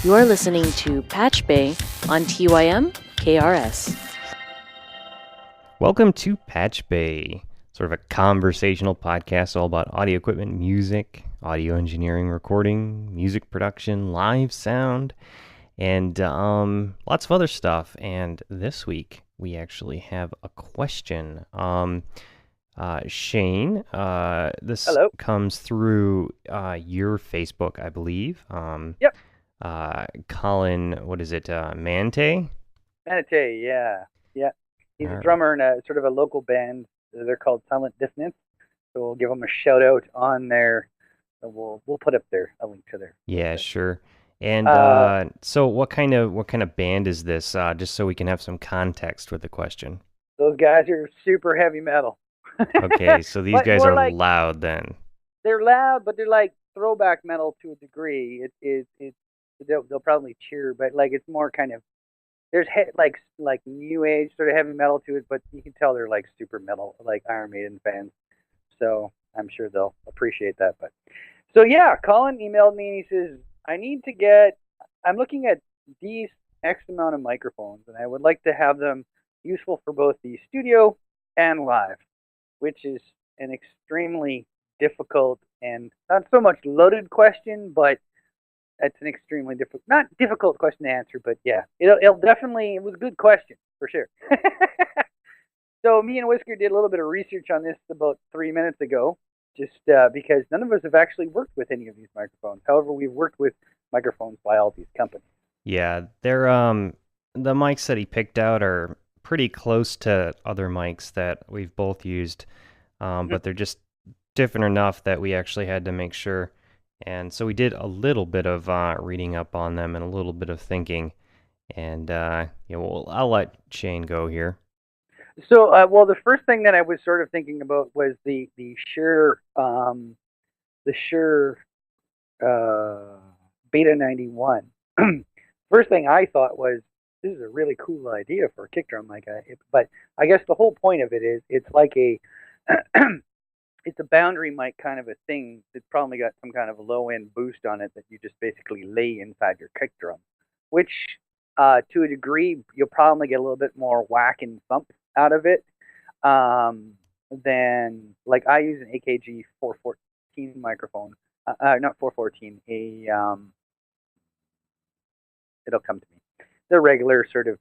You're listening to PatchBay on TYM KRS. Welcome to PatchBay, sort of a conversational podcast all about audio equipment, music, audio engineering, recording, music production, live sound, and lots of other stuff. And this week we actually have a question. Shane, this Hello. comes through your Facebook, I believe. Yep. Colin, what is it? Mante? Manatee, yeah. He's a Alright. drummer in a sort of a local band. They're called Dissonance. So we'll give them a shout out on there. We'll put up a link to their. Yeah, sure. And so what kind of band is this? Just so we can have some context with the question. Those guys are super heavy metal. Okay, so these But guys more are like- loud then. They're loud, but they're like throwback metal to a degree. They'll probably cheer, but like it's more kind of there's like new age sort of heavy metal to it, but you can tell they're like super metal, like Iron Maiden fans. So I'm sure they'll appreciate that. But so yeah, Colin emailed me and he says I'm looking at these X amount of microphones and I would like to have them useful for both the studio and live, which is an extremely difficult and not so much loaded question, but it's an extremely not difficult question to answer, but yeah, it was a good question for sure. So me and Whisker did a little bit of research on this about 3 minutes ago, just because none of us have actually worked with any of these microphones. However, we've worked with microphones by all these companies. Yeah, they're the mics that he picked out are pretty close to other mics that we've both used, but they're just different enough that we actually had to make sure. And so we did a little bit of reading up on them and a little bit of thinking. And I'll let Shane go here. So, well, the first thing that I was sort of thinking about was the Shure Beta91. First thing I thought was, this is a really cool idea for a kick drum mic. But I guess the whole point of it is it's like a it's a boundary mic kind of a thing. It's probably got some kind of a low end boost on it that you just basically lay inside your kick drum, which to a degree you'll probably get a little bit more whack and thump out of it than like I use an AKG 414 microphone. Not 414. It'll come to me. The regular sort of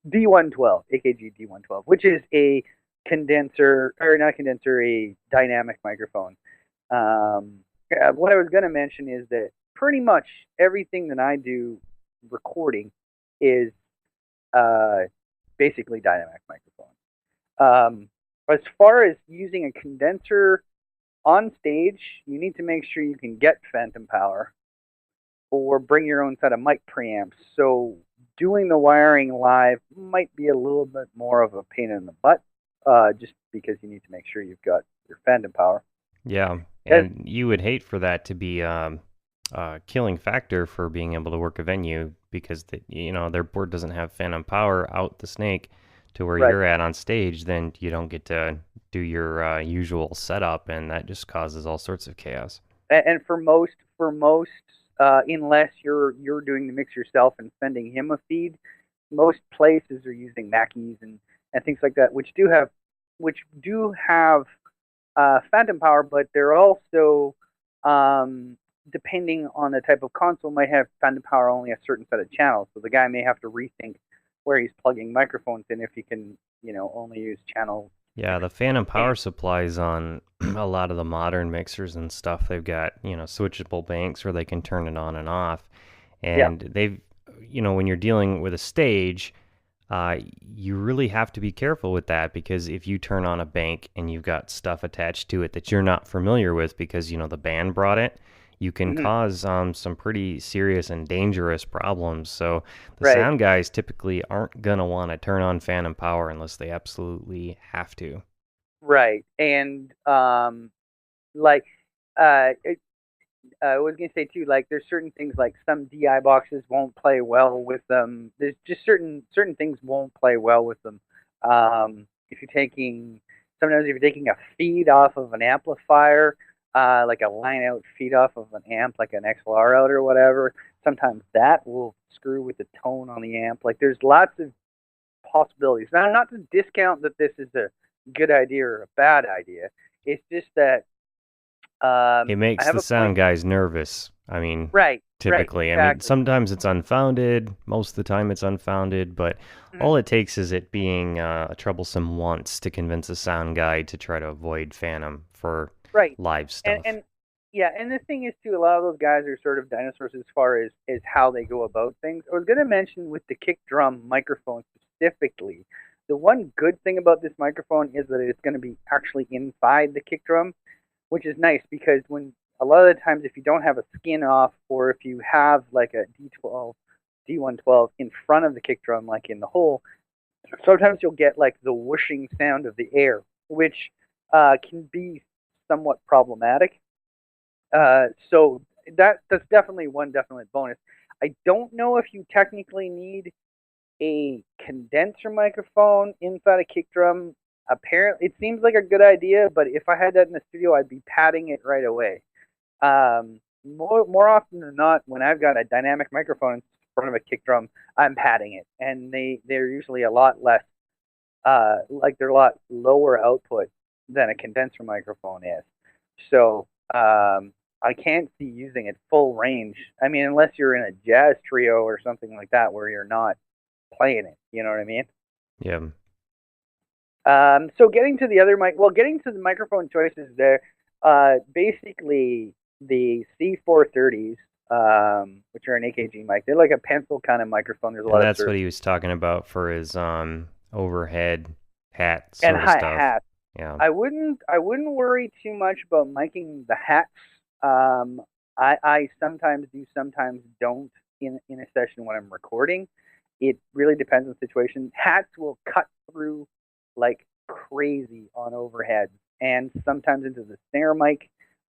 D112, AKG D112, which is a condenser, or not condenser, a dynamic microphone. What I was going to mention is that pretty much everything that I do recording is basically dynamic microphone. As far as using a condenser on stage, you need to make sure you can get phantom power or bring your own set of mic preamps. So doing the wiring live might be a little bit more of a pain in the butt. Just because you need to make sure you've got your phantom power. Yeah, and you would hate for that to be a killing factor for being able to work a venue because their board doesn't have phantom power out the snake to where you're at on stage. Then you don't get to do your usual setup, and that just causes all sorts of chaos. And for most, unless you're doing the mix yourself and sending him a feed, most places are using Mackeys and things like that, which do have phantom power, but they're also, depending on the type of console, might have phantom power only a certain set of channels. So the guy may have to rethink where he's plugging microphones in if he can, only use channels. Yeah, the phantom power supplies on a lot of the modern mixers and stuff, they've got, switchable banks where they can turn it on and off. And they've, when you're dealing with a stage, you really have to be careful with that because if you turn on a bank and you've got stuff attached to it that you're not familiar with because, the band brought it, you can cause some pretty serious and dangerous problems. So the sound guys typically aren't going to want to turn on phantom power unless they absolutely have to. Right. And I was going to say too, like there's certain things like some DI boxes won't play well with them. There's just certain things won't play well with them. If you're taking a feed off of an amplifier, like a line out feed off of an amp, like an XLR out or whatever. Sometimes that will screw with the tone on the amp. Like there's lots of possibilities. Now, not to discount that this is a good idea or a bad idea. It's just that It I makes have the a sound point. guys nervous. I mean, Right, typically. I mean, exactly. sometimes it's unfounded. Most of the time it's unfounded, but Mhm. all it takes is it being troublesome once to convince a sound guy to try to avoid Phantom for Right. live stuff. And yeah, and the thing is too, a lot of those guys are sort of dinosaurs as far as how they go about things. I was going to mention with the kick drum microphone specifically, the one good thing about this microphone is that it's going to be actually inside the kick drum, which is nice because when a lot of the times if you don't have a skin off or if you have like a D12, D112 in front of the kick drum, like in the hole, sometimes you'll get like the whooshing sound of the air, which can be somewhat problematic. So that's definitely one definite bonus. I don't know if you technically need a condenser microphone inside a kick drum. Apparently, it seems like a good idea, but if I had that in the studio, I'd be padding it right away. More often than not, when I've got a dynamic microphone in front of a kick drum, I'm padding it, and they're usually a lot less, like they're a lot lower output than a condenser microphone is. So I can't see using it full range. I mean, unless you're in a jazz trio or something like that where you're not playing it. You know what I mean? Yeah. So getting to the other getting to the microphone choices there, basically the C430s, which are an AKG mic, they're like a pencil kind of microphone. There's a And lot of that's sort what of he was talking about for his overhead hat and sort of hi stuff. hats. Yeah. I wouldn't worry too much about miking the hats. Um, I sometimes do, sometimes don't in a session when I'm recording. It really depends on the situation. Hats will cut through like crazy on overheads and sometimes into the snare mic.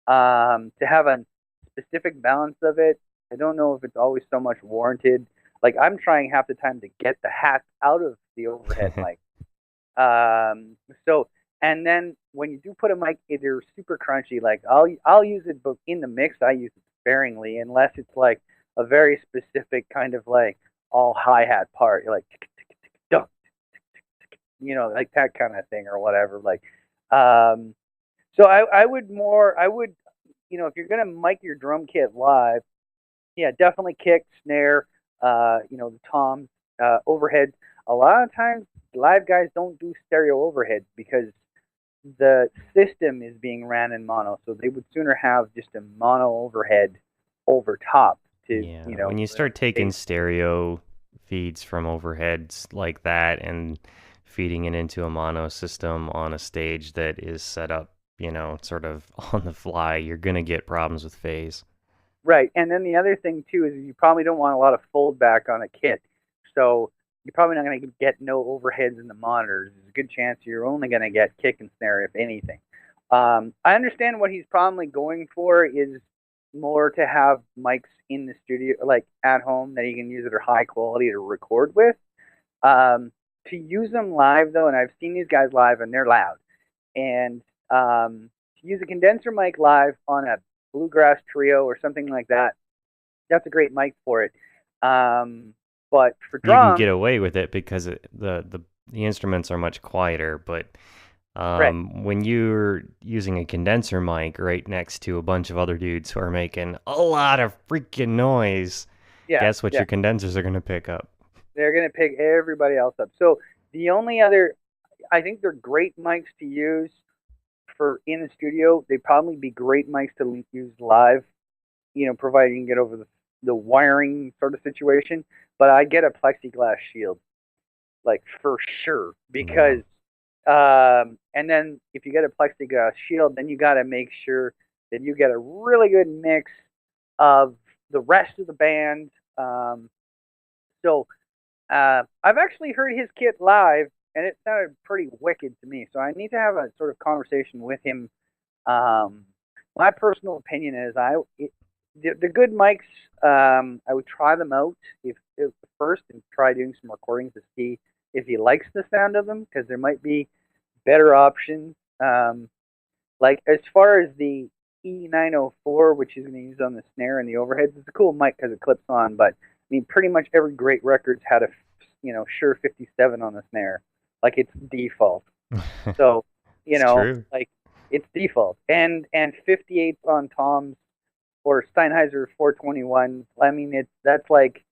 To have a specific balance of it, I don't know if it's always so much warranted. Like I'm trying half the time to get the hats out of the overhead mic. Um, so and then when you do put a mic, they're super crunchy. Like I'll use it, but in the mix I use it sparingly, unless it's like a very specific kind of like all hi hat part, like like that kind of thing or whatever. Like, so I would, if you're gonna mic your drum kit live, yeah, definitely kick, snare, the toms, overheads. A lot of times, live guys don't do stereo overheads because the system is being ran in mono, so they would sooner have just a mono overhead over top to, Yeah. When you start taking stereo feeds from overheads like that and feeding it into a mono system on a stage that is set up, sort of on the fly, you're going to get problems with phase. Right, and then the other thing too is you probably don't want a lot of foldback on a kit, so you're probably not going to get no overheads in the monitors. There's a good chance you're only going to get kick and snare, if anything. I understand what he's probably going for is more to have mics in the studio, like at home, that he can use that are high quality to record with. To use them live though, and I've seen these guys live and they're loud, and to use a condenser mic live on a bluegrass trio or something like that, that's a great mic for it. But for You can get drums, away with it because the instruments are much quieter, but right? when you're using a condenser mic right next to a bunch of other dudes who are making a lot of freaking noise, Yeah, guess what yeah. your condensers are going to pick up? They're gonna pick everybody else up. So the only other, I think they're great mics to use for in the studio. They'd probably be great mics to use live, provided you can get over the wiring sort of situation. But I get a plexiglass shield, like for sure, Yeah. because and then if you get a plexiglass shield, then you got to make sure that you get a really good mix of the rest of the band. So I've actually heard his kit live, and it sounded pretty wicked to me. So I need to have a sort of conversation with him. My personal opinion is the good mics. I would try them out if first and try doing some recordings to see if he likes the sound of them, because there might be better options. Like as far as the P904, which is going to use on the snare and the overheads. It's a cool mic because it clips on, but I mean, pretty much every great record's had a Shure 57 on the snare, like it's default. So It's true. like it's default, and 58s on toms or Sennheiser 421. I mean, that's like,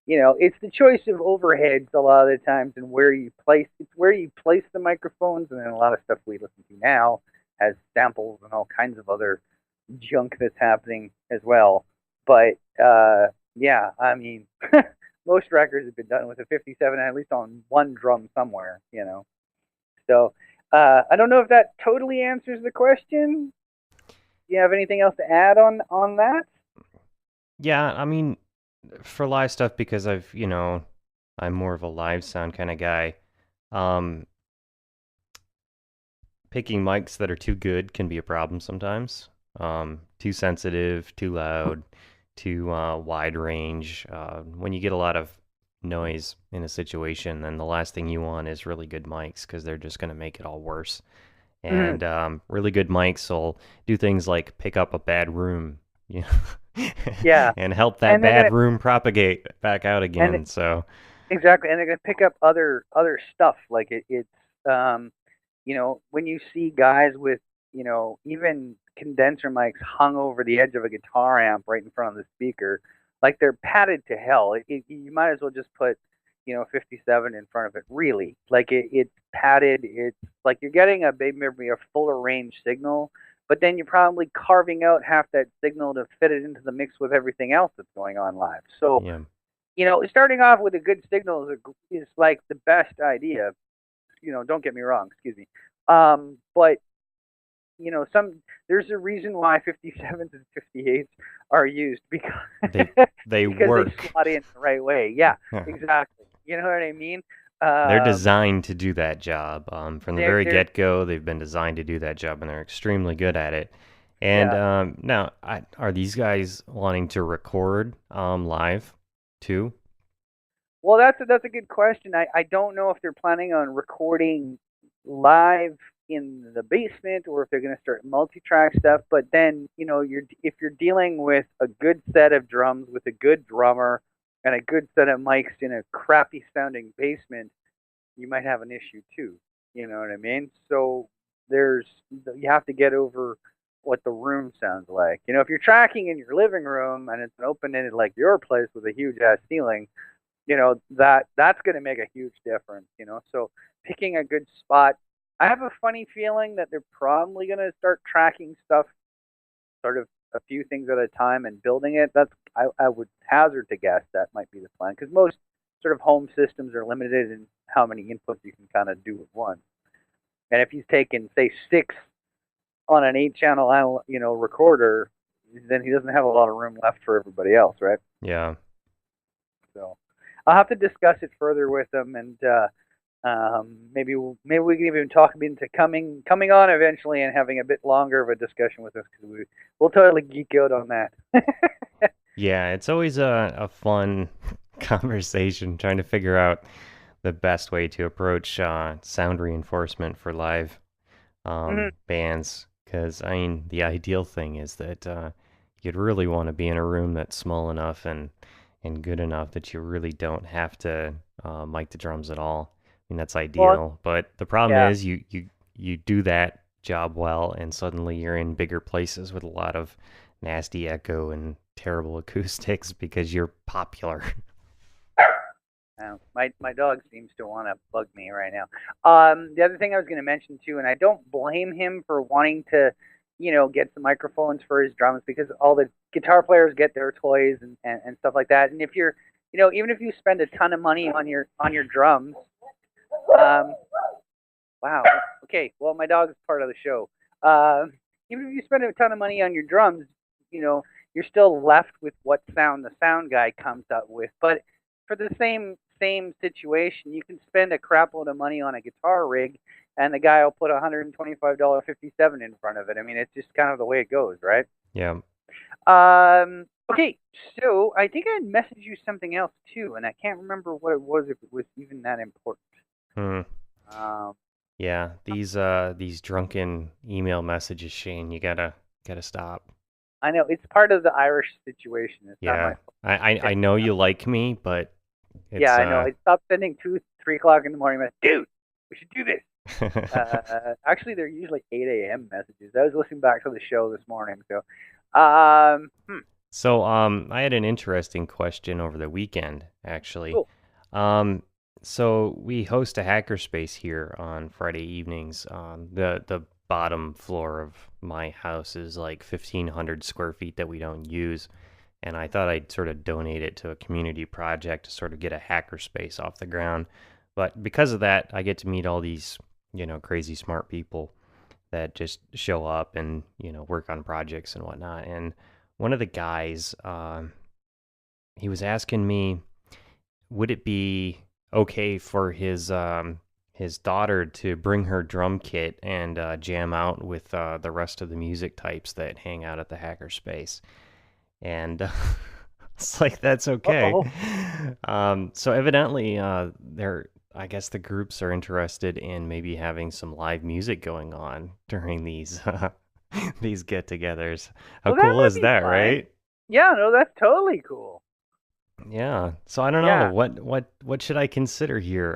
it's the choice of overheads a lot of the times, and where you place the microphones, and then a lot of stuff we listen to now has samples and all kinds of other junk that's happening as well. But yeah, I mean, most records have been done with a 57, at least on one drum somewhere, So I don't know if that totally answers the question. Do you have anything else to add on that? Yeah, I mean, for live stuff, because I'm more of a live sound kind of guy. Picking mics that are too good can be a problem sometimes. Too sensitive, too loud, too wide range. When you get a lot of noise in a situation, then the last thing you want is really good mics, because they're just going to make it all worse. And really good mics will do things like pick up a bad room, Yeah, and help that bad room propagate back out again. Exactly, and they're going to pick up other stuff. Like it's when you see guys with even condenser mics hung over the edge of a guitar amp right in front of the speaker, like they're padded to hell. You might as well just put 57 in front of it. Really, like it's padded. It's like you're getting maybe a fuller range signal, but then you're probably carving out half that signal to fit it into the mix with everything else that's going on live. So starting off with a good signal is like the best idea. Don't get me wrong. Excuse me. But there's a reason why 57s and 58s are used, because they because work. they slot in the right way. Yeah, exactly. You know what I mean? They're designed to do that job. From the very get-go, they've been designed to do that job, and they're extremely good at it. And now, are these guys wanting to record live too? Well, that's a good question. I don't know if they're planning on recording live in the basement, or if they're going to start multi-track stuff. But then, if you're dealing with a good set of drums with a good drummer and a good set of mics in a crappy sounding basement, you might have an issue too. You know what I mean? So you have to get over what the room sounds like. If you're tracking in your living room and it's an open-ended like your place with a huge ass ceiling, that's going to make a huge difference. So picking a good spot. I have a funny feeling that they're probably going to start tracking stuff sort of a few things at a time and building it. I would hazard to guess that might be the plan, because most sort of home systems are limited in how many inputs you can kind of do at once. And if he's taking, say, 6 on an 8-channel, recorder, then he doesn't have a lot of room left for everybody else, right? Yeah. So I'll have to discuss it further with them, and maybe we can even talk into coming on eventually and having a bit longer of a discussion with us, because we'll totally geek out on that. Yeah, it's always a fun conversation trying to figure out the best way to approach sound reinforcement for live bands. Because, I mean, the ideal thing is that you'd really want to be in a room that's small enough and good enough that you really don't have to mic the drums at all. I mean, that's ideal. Well, but the problem is you do that job well, and suddenly you're in bigger places with a lot of nasty echo and terrible acoustics because you're popular. My dog seems to want to bug me right now. The other thing I was going to mention too, and I don't blame him for wanting to, get some microphones for his drums, because all the guitar players get their toys and stuff like that. And if you're, even if you spend a ton of money on your drums, wow. Okay. Well, my dog is part of the show. Even if you spend a ton of money on your drums, you're still left with what sound the sound guy comes up with. But for the same situation, you can spend a crap load of money on a guitar rig, and the guy will put $125 57 in front of it. I mean, it's just kind of the way it goes, right? Yeah. Okay, so I think I messaged you something else too, and I can't remember what it was, if it was even that important. Yeah, these drunken email messages, Shane, you gotta Gotta stop. I know it's part of the Irish situation. It's not my Yeah, fault. I know you like me, but Yeah, it's I know. I stopped sending 2, 3 o'clock in the morning. Dude, we should do this. Actually, they're usually 8 a.m. messages. I was listening back to the show this morning, so So, I had an interesting question over the weekend, actually. cool. So we host a hackerspace here on Friday evenings. The bottom floor of my house is like 1,500 square feet that we don't use, and I thought I'd sort of donate it to a community project to sort of get a hackerspace off the ground. But because of that, I get to meet all these, crazy smart people that just show up and, work on projects and whatnot. And one of the guys, he was asking me, would it be okay for his daughter to bring her drum kit and jam out with the rest of the music types that hang out at the hackerspace? And it's like, that's okay. So evidently, I guess the groups are interested in maybe having some live music going on during these these get-togethers. How Well, that cool would is be that, fun. right? Yeah, no, that's totally cool. Yeah. So I don't Yeah. know what should I consider here.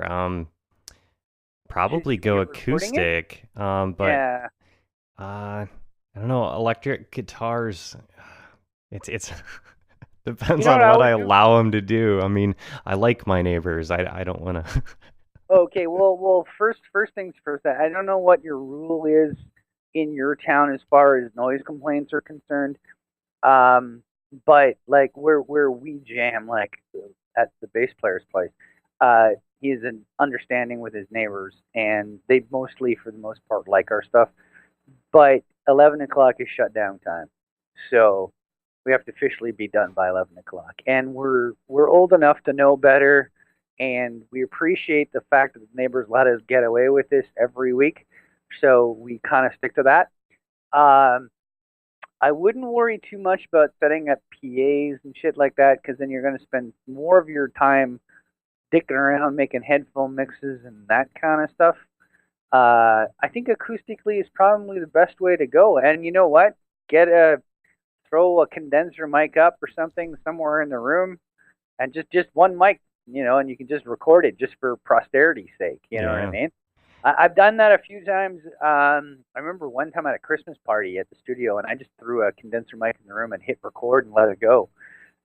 Probably Should go we be recording it? acoustic. But Yeah. I don't know, electric guitars. It's depends You know what on I what would I do? allow them to do. I mean, I like my neighbors. I don't want to. Okay, well, first things first. I don't know what your rule is in your town as far as noise complaints are concerned. Um, but like where we jam, like at the bass player's place, he's an understanding with his neighbors, and they mostly, for the most part, like our stuff. But 11 o'clock is shutdown time, so we have to officially be done by 11 o'clock. And we're old enough to know better, and we appreciate the fact that the neighbors let us get away with this every week. So we kind of stick to that. Um, I wouldn't worry too much about setting up PAs and shit like that, because then you're going to spend more of your time dicking around making headphone mixes and that kind of stuff. I think acoustically is probably the best way to go. And you know what? Throw a condenser mic up or something somewhere in the room, and just one mic, and you can just record it just for posterity's sake. You know what I Yeah. mean? I've done that a few times. I remember one time at a Christmas party at the studio, and I just threw a condenser mic in the room and hit record and let it go.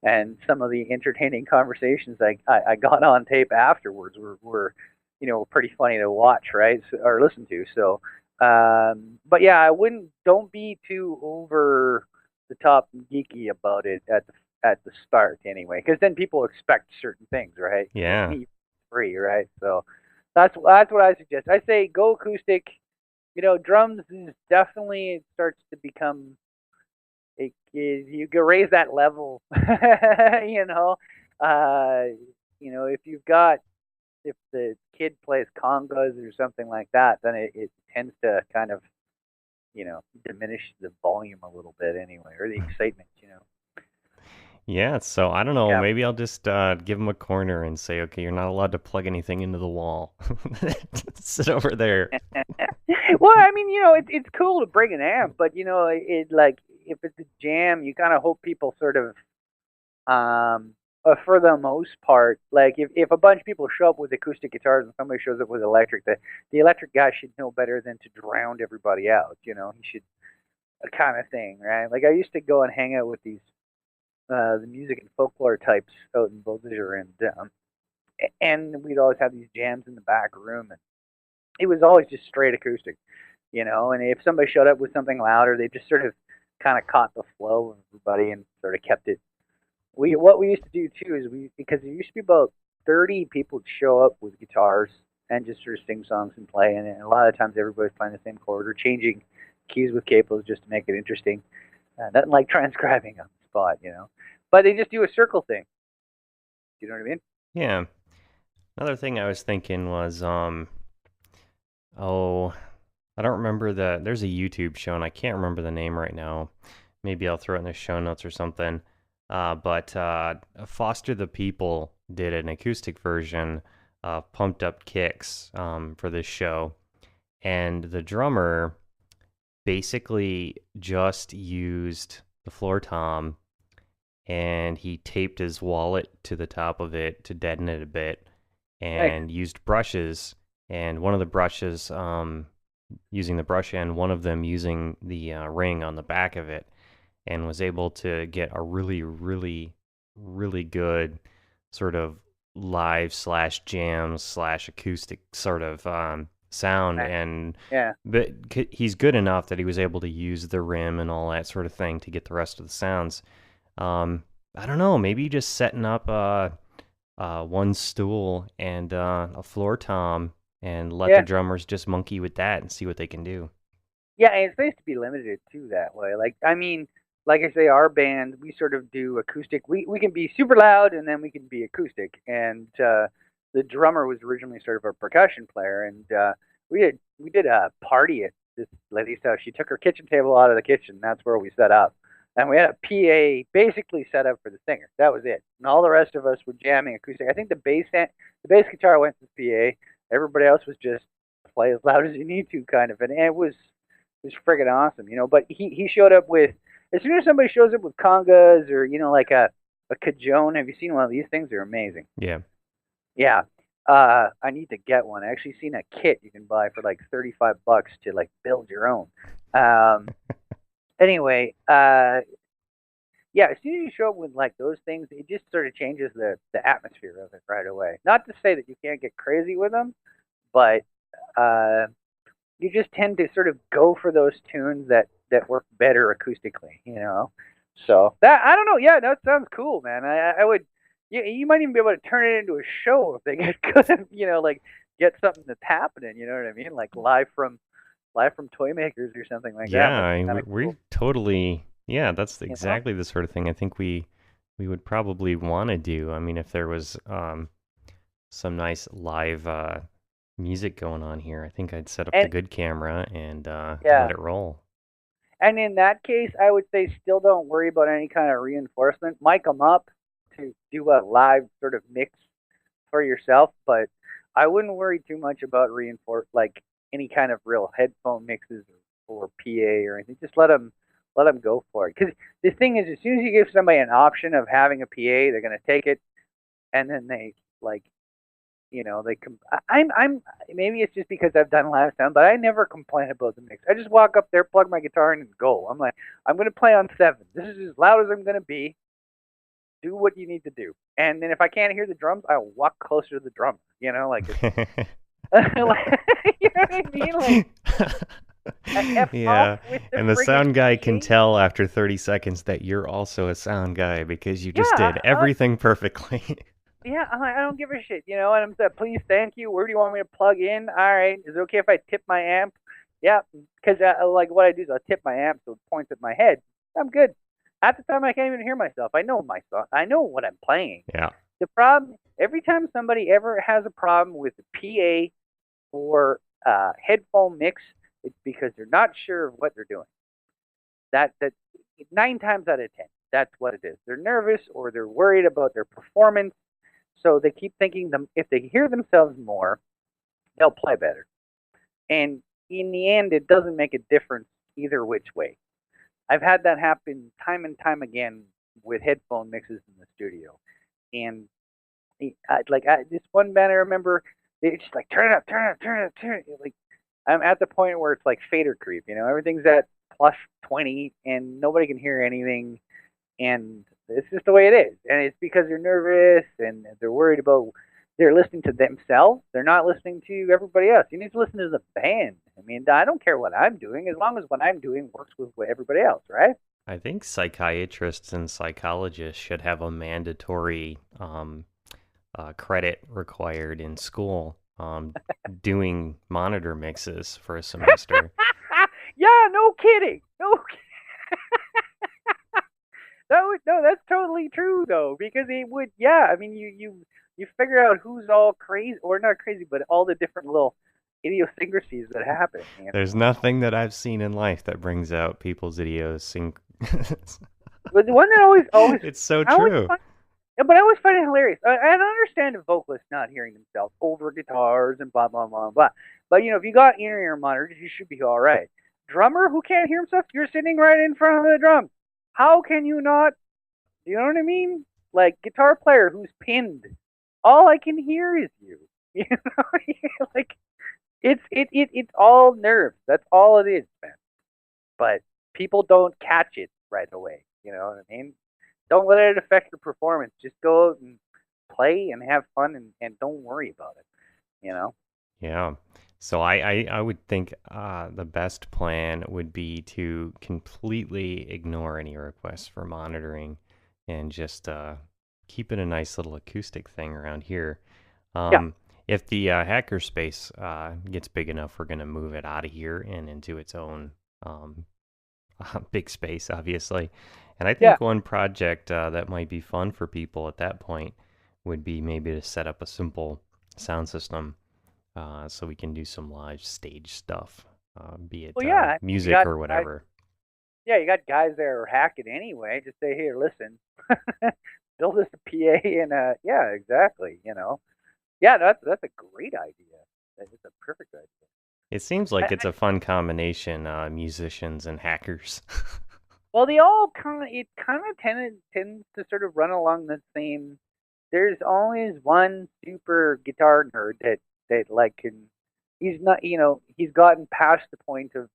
And some of the entertaining conversations I got on tape afterwards were pretty funny to watch, right, or listen to. So, but yeah, don't be too over the top and geeky about it at the start anyway, because then people expect certain things, right? Yeah. Free, right? So that's what I suggest. I say go acoustic. Drums is definitely, it starts to become, you can raise that level. uh, if the kid plays congas or something like that, then it tends to kind of diminish the volume a little bit anyway, or the excitement. Yeah, so I don't know, Yeah. maybe I'll just give him a corner and say, okay, you're not allowed to plug anything into the wall. Sit over there. Well, I mean, it's cool to bring an amp, but it like, if it's a jam, you kind of hope people sort of, for the most part, like if a bunch of people show up with acoustic guitars and somebody shows up with electric, the electric guy should know better than to drown everybody out. He should, kind of thing, right? Like I used to go and hang out with these the music and folklore types out in Beaudesert, and we'd always have these jams in the back room, and it was always just straight acoustic. And if somebody showed up with something louder, they just sort of kind of caught the flow of everybody and sort of kept it. What we used to do too is, because there used to be about 30 people show up with guitars and just sort of sing songs and play, and a lot of times everybody's playing the same chord or changing keys with capos just to make it interesting. Nothing like transcribing on the spot, But they just do a circle thing. Do you know what I mean? Yeah. Another thing I was thinking was, oh, I don't remember there's a YouTube show, and I can't remember the name right now. Maybe I'll throw it in the show notes or something. But Foster the People did an acoustic version of Pumped Up Kicks for this show. And the drummer, basically just used the floor tom, and he taped his wallet to the top of it to deaden it a bit, and used brushes, and one of the brushes using the brush end, one of them using the ring on the back of it, and was able to get a really, really, really good sort of live slash jam slash acoustic sort of sound. And but he's good enough that he was able to use the rim and all that sort of thing to get the rest of the sounds. I don't know, maybe just setting up one stool and a floor tom and let the drummers just monkey with that and see what they can do. Yeah, and it's nice to be limited too that way. Like, I mean, like I say, our band, we sort of do acoustic. We can be super loud, and then we can be acoustic. And the drummer was originally sort of a percussion player, and we did a party at this lady's house. She took her kitchen table out of the kitchen. That's where we set up. And we had a PA basically set up for the singer. That was it. And all the rest of us were jamming acoustic. I think the bass guitar went to the PA. Everybody else was just play as loud as you need to, kind of. And it was friggin' awesome, you know. But he showed up with, as soon as somebody shows up with congas or, you know, like a cajon. Have you seen one of these things? They're amazing. Yeah. Yeah. I need to get one. I actually seen a kit you can buy for like $35 to like build your own. Anyway, yeah, as soon as you show up with like those things, it just sort of changes the atmosphere of it right away. Not to say that you can't get crazy with them, but you just tend to sort of go for those tunes that work better acoustically, you know. So that, I don't know. Yeah, that sounds cool, man. I would. You might even be able to turn it into a show if they get good, you know, like get something that's happening. You know what I mean? Like live from Tymkrs or something like that. Yeah, we totally. Yeah, that's exactly the sort of thing I think we would probably want to do. I mean, if there was some nice live music going on here, I think I'd set up the good camera and let it roll. And in that case, I would say still don't worry about any kind of reinforcement. Mic them up to do a live sort of mix for yourself, but I wouldn't worry too much about like any kind of real headphone mixes or PA or anything. Just let them go for it. Because the thing is, as soon as you give somebody an option of having a PA, they're going to take it, and then they like, you know, I'm maybe it's just because I've done live sound, but I never complain about the mix. I just walk up there, plug my guitar in, and go. I'm like, I'm going to play on 7. This is as loud as I'm going to be. Do what you need to do, and then if I can't hear the drums, I'll walk closer to the drummer. You know, like, you know what I mean? Like, yeah, and the sound guy can tell after 30 seconds that you're also a sound guy because you just did everything perfectly. Yeah, I don't give a shit, you know. And I'm saying, please, thank you. Where do you want me to plug in? All right, is it okay if I tip my amp? Yeah, because like what I do is I tip my amp so it points at my head. I'm good. Half the time I can't even hear myself. I know my song. I know what I'm playing. Yeah. The problem, every time somebody ever has a problem with the PA or headphone mix, it's because they're not sure of what they're doing. That 9 times out of 10, that's what it is. They're nervous or they're worried about their performance, so they keep thinking if they hear themselves more, they'll play better. And in the end, it doesn't make a difference either which way. I've had that happen time and time again with headphone mixes in the studio. And this one band I remember, they just like, turn it up, turn it up, turn it up, turn it up. Like, I'm at the point where it's like fader creep, you know, everything's at plus 20 and nobody can hear anything. And it's just the way it is. And it's because they're nervous and they're worried about, they're listening to themselves. They're not listening to everybody else. You need to listen to the band. I mean, I don't care what I'm doing as long as what I'm doing works with everybody else, right? I think psychiatrists and psychologists should have a mandatory credit required in school doing monitor mixes for a semester. Yeah, no kidding. No. No, that's totally true though, because it would. Yeah, I mean, you figure out who's all crazy or not crazy, but all the different little idiosyncrasies that happen. You know? There's nothing that I've seen in life that brings out people's idiosyncrasies. But the one that always it's so true. But I always find it hilarious. I don't understand a vocalist not hearing themselves over guitars and blah blah blah blah. But you know, if you got in-ear monitors, you should be all right. drummer who can't hear himself, you're sitting right in front of the drum. How can you not? You know what I mean? Like guitar player who's pinned. All I can hear is you. You know, like it's all nerves. That's all it is, man. But people don't catch it right away. You know what I mean? Don't let it affect your performance. Just go out and play and have fun and don't worry about it. You know? Yeah. So I would think the best plan would be to completely ignore any requests for monitoring and just keep it a nice little acoustic thing around here. Yeah. If the hacker space gets big enough, we're going to move it out of here and into its own big space, obviously. And I think one project that might be fun for people at that point would be maybe to set up a simple sound system so we can do some live stage stuff, be it music or whatever. You got guys that are hacking anyway. Just say, here, listen, build us a PA and yeah, exactly. You know, yeah, that's a great idea. That's a perfect idea. It seems like it's a fun combination, musicians and hackers. Well, they all tends to sort of run along the same. There's always one super guitar nerd that like he's not, you know, he's gotten past the point of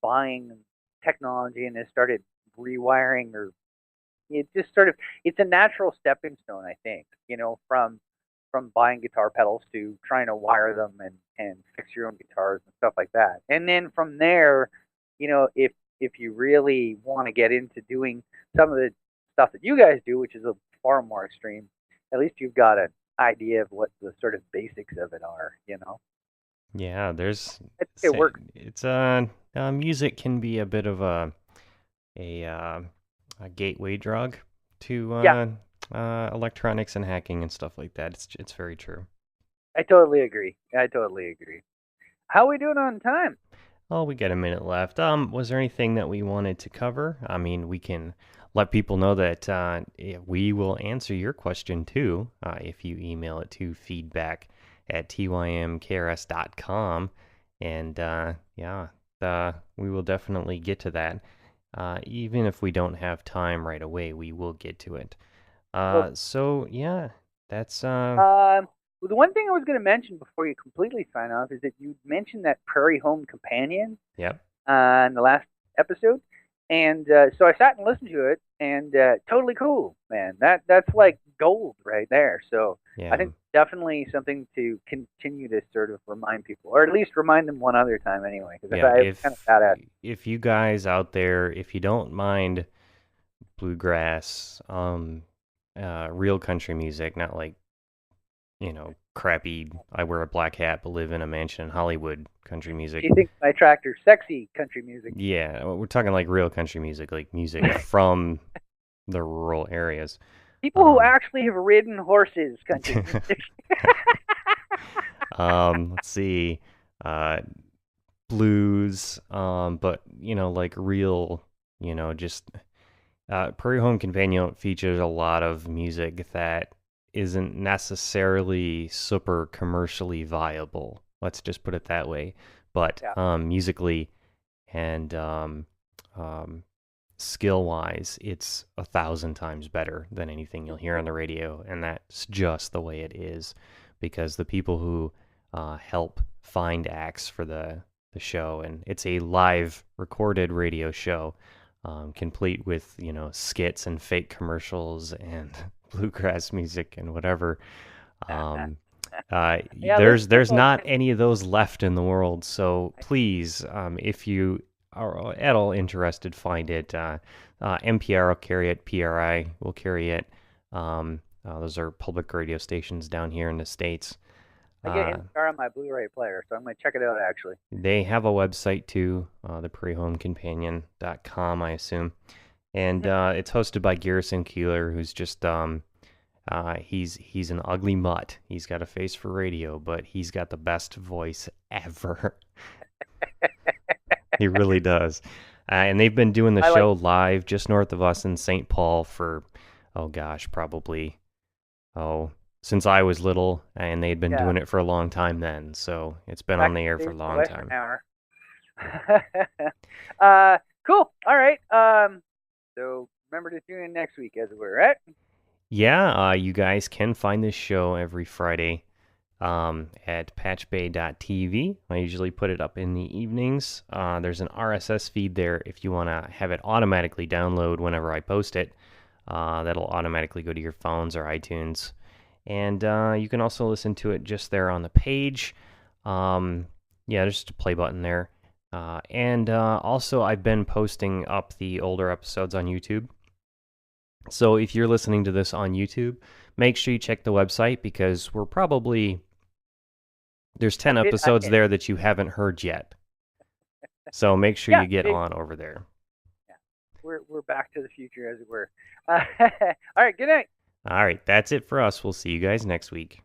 buying technology and has started rewiring, or it just sort of, it's a natural stepping stone, I think, you know, from buying guitar pedals to trying to wire them and fix your own guitars and stuff like that. And then from there, you know, if you really want to get into doing some of the stuff that you guys do, which is a far more extreme, at least you've got an idea of what the sort of basics of it are, you know? Yeah, it works. It's music can be a bit of a gateway drug to electronics and hacking and stuff like that. It's very true. I totally agree. How are we doing on time? Oh, we got a minute left. Was there anything that we wanted to cover? I mean, we can let people know that we will answer your question too if you email it to feedback@tymkrs.com. And we will definitely get to that. Even if we don't have time right away, we will get to it. So yeah, that's the one thing I was going to mention before you completely sign off is that you mentioned that Prairie Home Companion. Yep. In the last episode, and so I sat and listened to it, and totally cool, man. That's like gold right there. So I think definitely something to continue to sort of remind people, or at least remind them one other time anyway. Because if kind of bad at it. If you guys out there, if you don't mind bluegrass, real country music, not like, you know, crappy, I wear a black hat but live in a mansion in Hollywood country music. You think my tractor sexy country music? Yeah, we're talking like real country music, like music from the rural areas. People who actually have ridden horses country music. Let's see. Blues, but, you know, like real, you know, just Prairie Home Companion features a lot of music that isn't necessarily super commercially viable. Let's just put it that way. But musically and skill-wise, it's 1,000 times better than anything you'll hear on the radio, and that's just the way it is, because the people who help find acts for the show, and it's a live recorded radio show, complete with, you know, skits and fake commercials and bluegrass music and whatever. There's not any of those left in the world. So please, if you are at all interested, find it. NPR will carry it. PRI will carry it. Those are public radio stations down here in the States. I get NPR on my Blu-ray player, so I'm going to check it out, actually. They have a website, too, theprairiehomecompanion.com, I assume. And it's hosted by Garrison Keeler, who's just, he's an ugly mutt. He's got a face for radio, but he's got the best voice ever. He really does. And they've been doing the show live just north of us in St. Paul for, probably, since I was little, and they'd been doing it for a long time then. So it's been on the air for a long time. Cool. All right. So remember to tune in next week, as it were, right? Yeah, you guys can find this show every Friday at patchbay.tv. I usually put it up in the evenings. There's an RSS feed there if you want to have it automatically download whenever I post it. That'll automatically go to your phones or iTunes. And you can also listen to it just there on the page. Yeah, there's just a play button there. And also, I've been posting up the older episodes on YouTube. So if you're listening to this on YouTube, make sure you check the website because there's 10 episodes there that you haven't heard yet. So make sure you get on over there. Yeah, we're back to the future, as it were. All right, good night. All right, that's it for us. We'll see you guys next week.